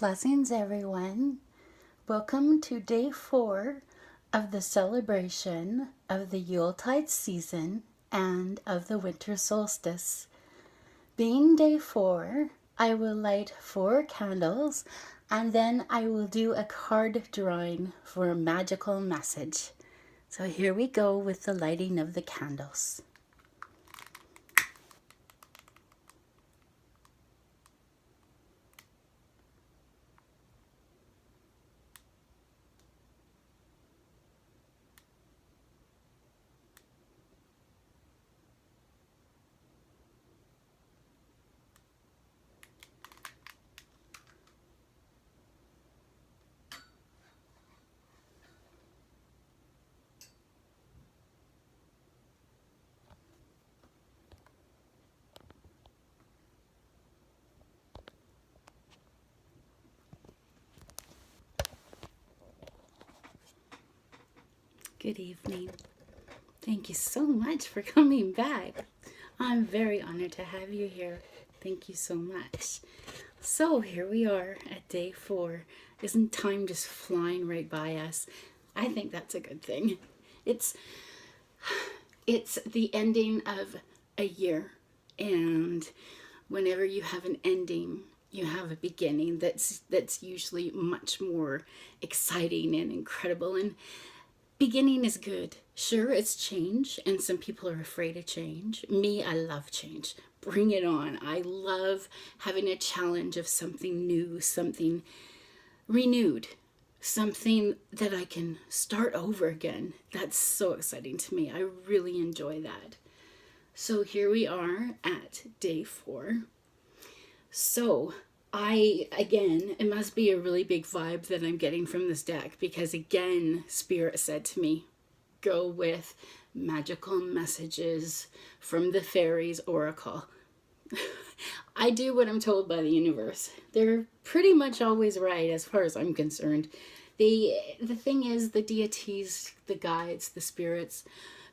Blessings, everyone. Welcome to day 4 of the celebration of the Yuletide season and of the winter solstice. Being day 4, I will light 4 candles and then I will do a card drawing for a magical message. So here we go with the lighting of the candles. Good evening. Thank you so much for coming back. I'm very honored to have you here. Thank you so much. So here we are at day 4. Isn't time just flying right by us? I think that's a good thing. It's the ending of a year, and whenever you have an ending, you have a beginning that's usually much more exciting and incredible. And beginning is good. Sure, it's change, and some people are afraid of change. Me, I love change. Bring it on. I love having a challenge of something new, something renewed, something that I can start over again. That's so exciting to me. I really enjoy that. So here we are at day 4. So it must be a really big vibe that I'm getting from this deck, because again, Spirit said to me, go with magical messages from the fairies oracle. I do what I'm told by the universe. They're pretty much always right as far as I'm concerned. The thing is, the deities, the guides, the spirits,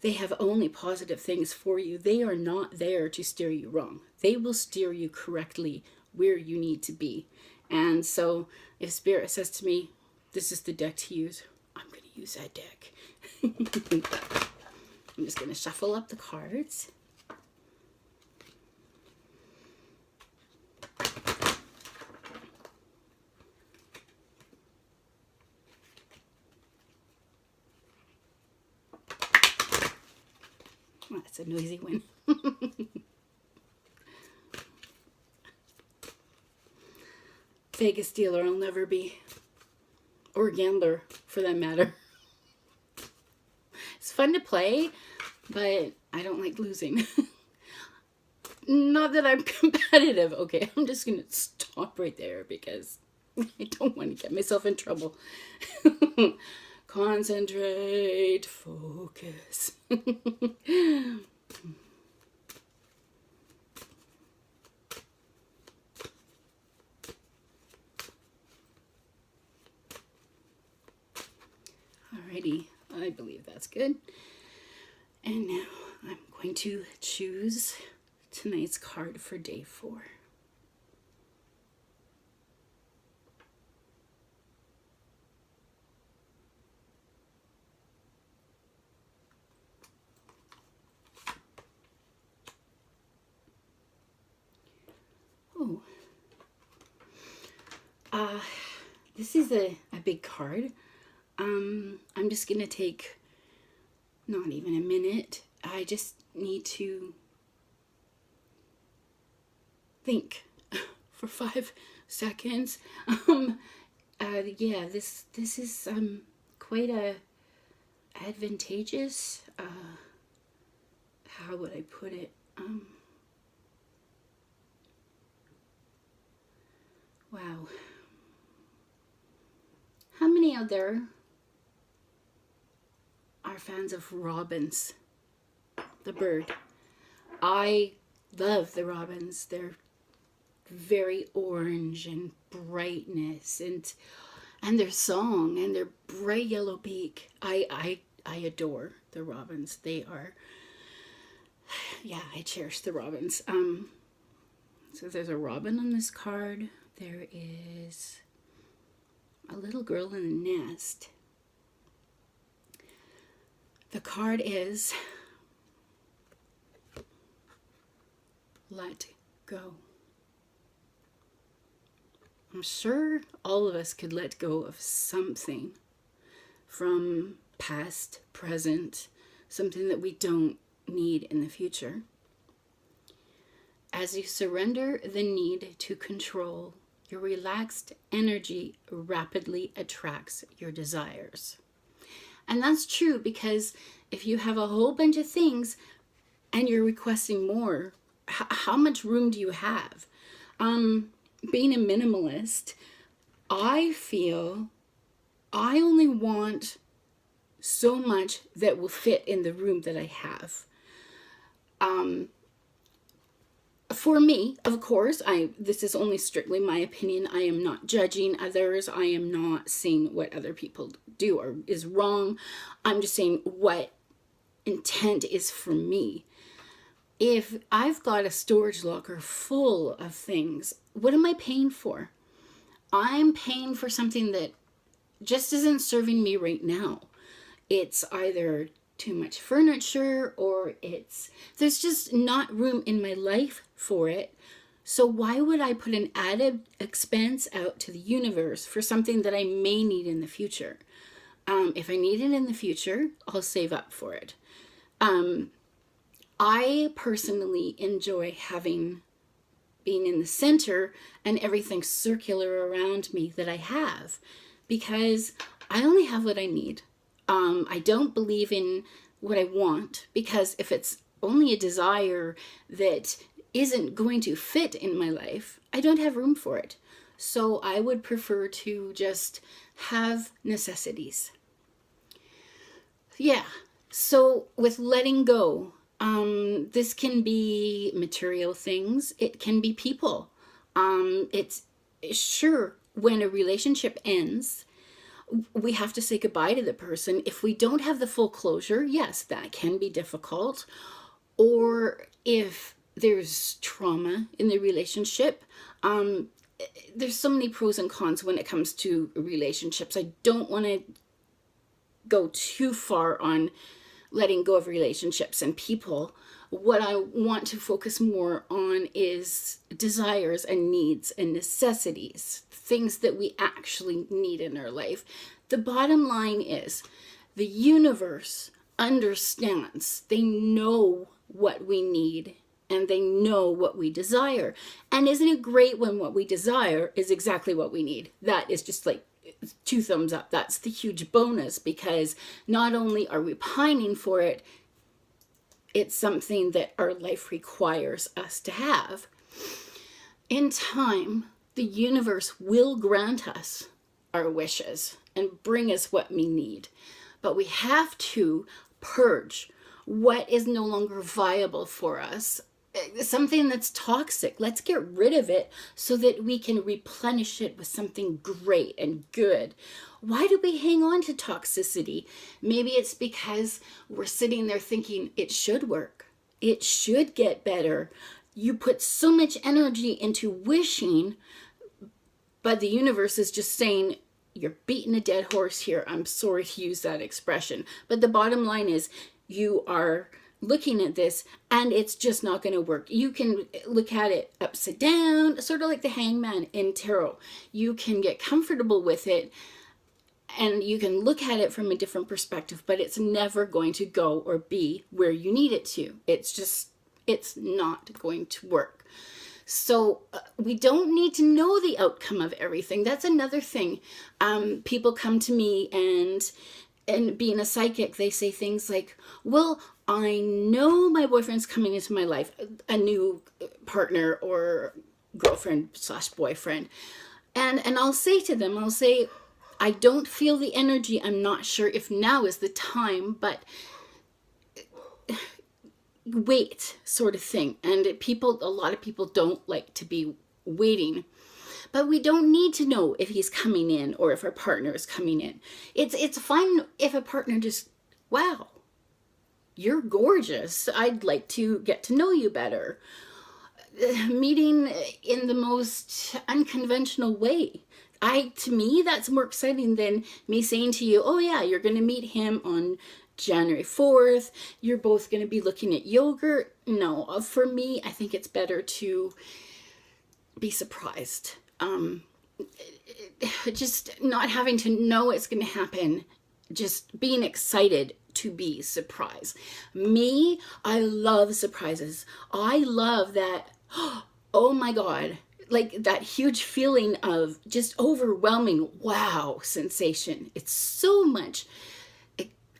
they have only positive things for you. They are not there to steer you wrong. They will steer you correctly where you need to be. And so if Spirit says to me, this is the deck to use, I'm going to use that deck. I'm just going to shuffle up the cards. Oh, that's a noisy one. Vegas dealer I'll never be. Or gambler, for that matter. It's fun to play, but I don't like losing. Not that I'm competitive. Okay, I'm just going to stop right there because I don't want to get myself in trouble. Concentrate, focus. Alrighty, I believe that's good. And now I'm going to choose tonight's card for day 4. Oh, this is a big card. I'm just going to take not even a minute. I just need to think for 5 seconds. Yeah, this is quite advantageous. How would I put it? Wow. How many out there are fans of robins, the bird? I love the robins. They're very orange and brightness, and their song and their bright yellow beak. I adore the robins. They are, yeah, I cherish the robins. So there's a robin on this card. There is a little girl in a nest. The card is let go. I'm sure all of us could let go of something from past, present, something that we don't need in the future. As you surrender the need to control, your relaxed energy rapidly attracts your desires. And that's true, because if you have a whole bunch of things and you're requesting more, how much room do you have? Being a minimalist, I feel I only want so much that will fit in the room that I have. For me, of course, this is only strictly my opinion. I am not judging others. I am not saying what other people do or is wrong. I'm just saying what intent is for me. If I've got a storage locker full of things, what am I paying for? I'm paying for something that just isn't serving me right now. It's either too much furniture, or there's just not room in my life for it. So why would I put an added expense out to the universe for something that I may need in the future? If I need it in the future, I'll save up for it. I personally enjoy being in the center and everything circular around me that I have, because I only have what I need. I don't believe in what I want, because if it's only a desire that isn't going to fit in my life, I don't have room for it. So I would prefer to just have necessities. Yeah. So with letting go, this can be material things. It can be people. It's sure, when a relationship ends, we have to say goodbye to the person. If we don't have the full closure, yes, that can be difficult. Or if there's trauma in the relationship, there's so many pros and cons when it comes to relationships. I don't want to go too far on letting go of relationships and people. What I want to focus more on is desires and needs and necessities, things that we actually need in our life. The bottom line is the universe understands. They know what we need and they know what we desire. And isn't it great when what we desire is exactly what we need? That is just like 2 thumbs up. That's the huge bonus, because not only are we pining for it, it's something that our life requires us to have. In time, the universe will grant us our wishes and bring us what we need. But we have to purge what is no longer viable for us. Something that's toxic, let's get rid of it so that we can replenish it with something great and good. Why do we hang on to toxicity? Maybe it's because we're sitting there thinking it should work. It should get better. You put so much energy into wishing, but the universe is just saying, you're beating a dead horse here. I'm sorry to use that expression. But the bottom line is, you are looking at this and it's just not going to work. You can look at it upside down, sort of like the hangman in tarot. You can get comfortable with it and you can look at it from a different perspective, but it's never going to go or be where you need it to. It's not going to work. So we don't need to know the outcome of everything. That's another thing. People come to me and being a psychic, they say things like, well, I know my boyfriend's coming into my life, a new partner or girlfriend/boyfriend. And I'll say to them, I don't feel the energy. I'm not sure if now is the time, but wait, sort of thing. And a lot of people don't like to be waiting. But we don't need to know if he's coming in or if our partner is coming in. It's fine if a partner just, wow, you're gorgeous. I'd like to get to know you better. Meeting in the most unconventional way. to me, that's more exciting than me saying to you, oh yeah, you're going to meet him on January 4th. You're both going to be looking at yogurt. No, for me, I think it's better to be surprised. Just not having to know it's going to happen. Just being excited to be surprised. Me, I love surprises. I love that, oh my God, like that huge feeling of just overwhelming wow sensation. It's so much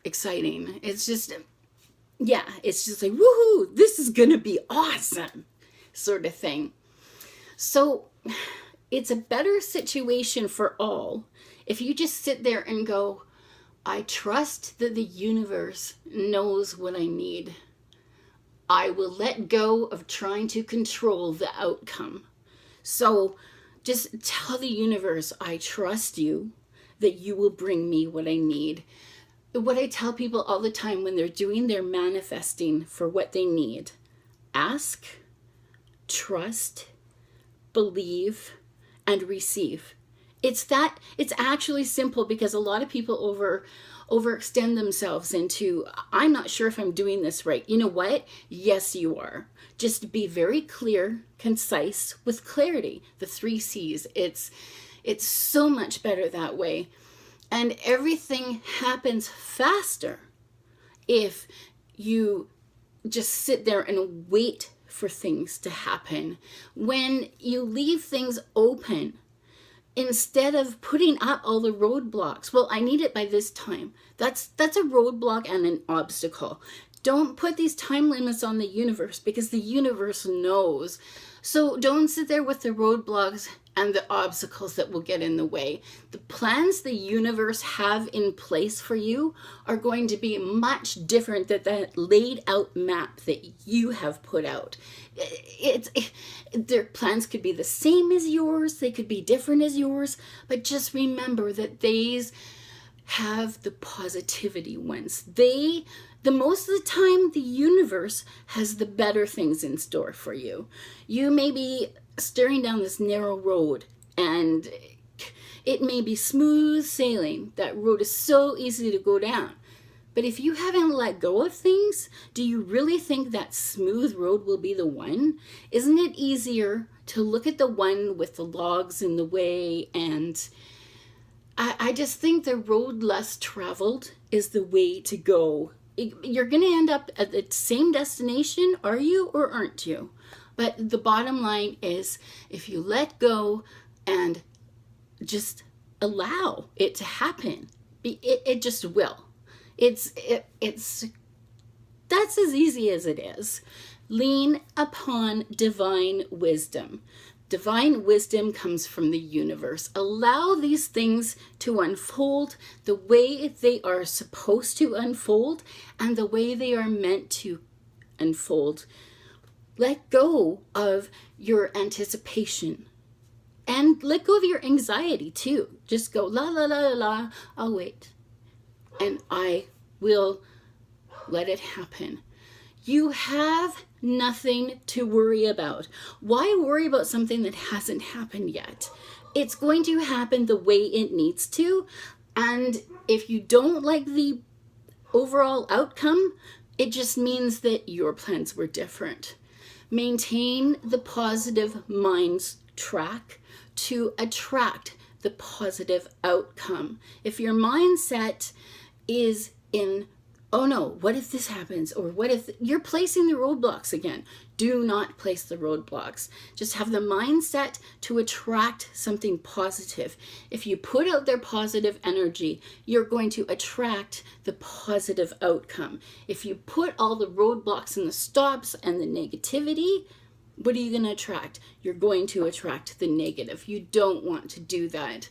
exciting. It's just, yeah, it's just like, woohoo, this is gonna be awesome sort of thing. So it's a better situation for all if you just sit there and go, I trust that the universe knows what I need. I will let go of trying to control the outcome. So just tell the universe, I trust you, that you will bring me what I need. What I tell people all the time when they're doing their manifesting for what they need: ask, trust, believe, and receive. It's actually simple, because a lot of people overextend themselves into, I'm not sure if I'm doing this right. You know what? Yes, you are. Just be very clear, concise, with clarity. The 3 C's. It's so much better that way. And everything happens faster if you just sit there and wait for things to happen. When you leave things open, instead of putting up all the roadblocks, well, I need it by this time. That's a roadblock and an obstacle. Don't put these time limits on the universe, because the universe knows. So don't sit there with the roadblocks and the obstacles that will get in the way. The plans the universe have in place for you are going to be much different than that laid out map that you have put out. Their plans could be the same as yours, they could be different as yours, but just remember that these have the positivity ones. The most of the time, the universe has the better things in store for you. You may be staring down this narrow road and it may be smooth sailing. That road is so easy to go down. But if you haven't let go of things, do you really think that smooth road will be the one? Isn't it easier to look at the one with the logs in the way? And I just think the road less traveled is the way to go. You're going to end up at the same destination, are you or aren't you? But the bottom line is, if you let go and just allow it to happen, it just will. It's that's as easy as it is. Lean upon divine wisdom. Divine wisdom comes from the universe. Allow these things to unfold the way they are supposed to unfold and the way they are meant to unfold. Let go of your anticipation and let go of your anxiety too. Just go, la, la, la, la, la, I'll wait. And I will let it happen. You have nothing to worry about. Why worry about something that hasn't happened yet? It's going to happen the way it needs to. And if you don't like the overall outcome, it just means that your plans were different. Maintain the positive mind's track to attract the positive outcome. If your mindset is in, oh no, what if this happens? Or what if you're placing the roadblocks again? Do not place the roadblocks. Just have the mindset to attract something positive. If you put out their positive energy, you're going to attract the positive outcome. If you put all the roadblocks and the stops and the negativity, what are you going to attract? You're going to attract the negative. You don't want to do that.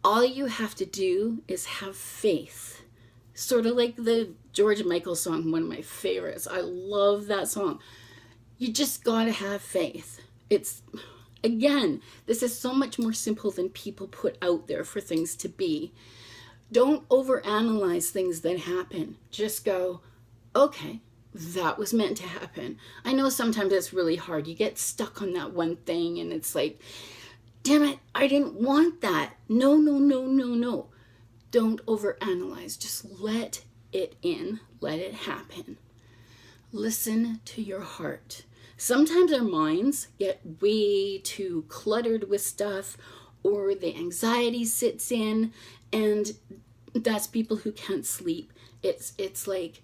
All you have to do is have faith. Sort of like the George Michael song, one of my favorites. I love that song. You just gotta have faith. It's, again, this is so much more simple than people put out there for things to be. Don't overanalyze things that happen. Just go, okay, that was meant to happen. I know sometimes it's really hard. You get stuck on that one thing and it's like, damn it, I didn't want that. No, no, no, no, no. Don't overanalyze. Just let it in. Let it happen. Listen to your heart. Sometimes our minds get way too cluttered with stuff, or the anxiety sits in, and that's people who can't sleep. It's like,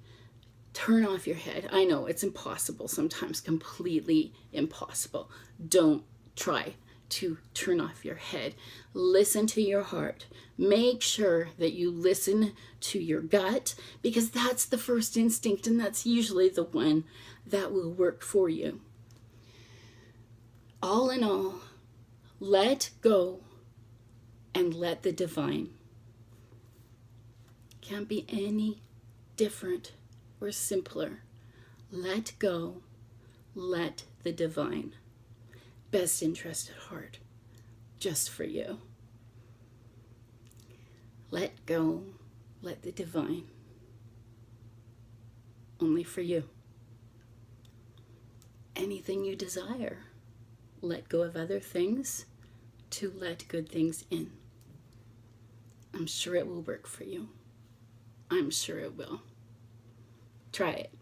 turn off your head. I know it's impossible sometimes, completely impossible. Don't try to turn off your head. Listen to your heart. Make sure that you listen to your gut, because that's the first instinct, and that's usually the one that will work for you. All in all, let go and let the divine. Can't be any different or simpler. Let go, let the divine. Best interest at heart, just for you. Let go, let the divine. Only for you. Anything you desire. Let go of other things to let good things in. I'm sure it will work for you. I'm sure it will. Try it.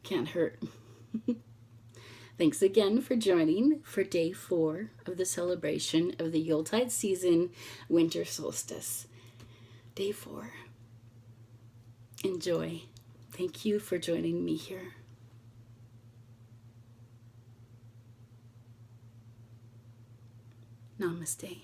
Can't hurt. Thanks again for joining for day 4 of the celebration of the Yuletide season, winter solstice. Day 4. Enjoy. Thank you for joining me here. Namaste.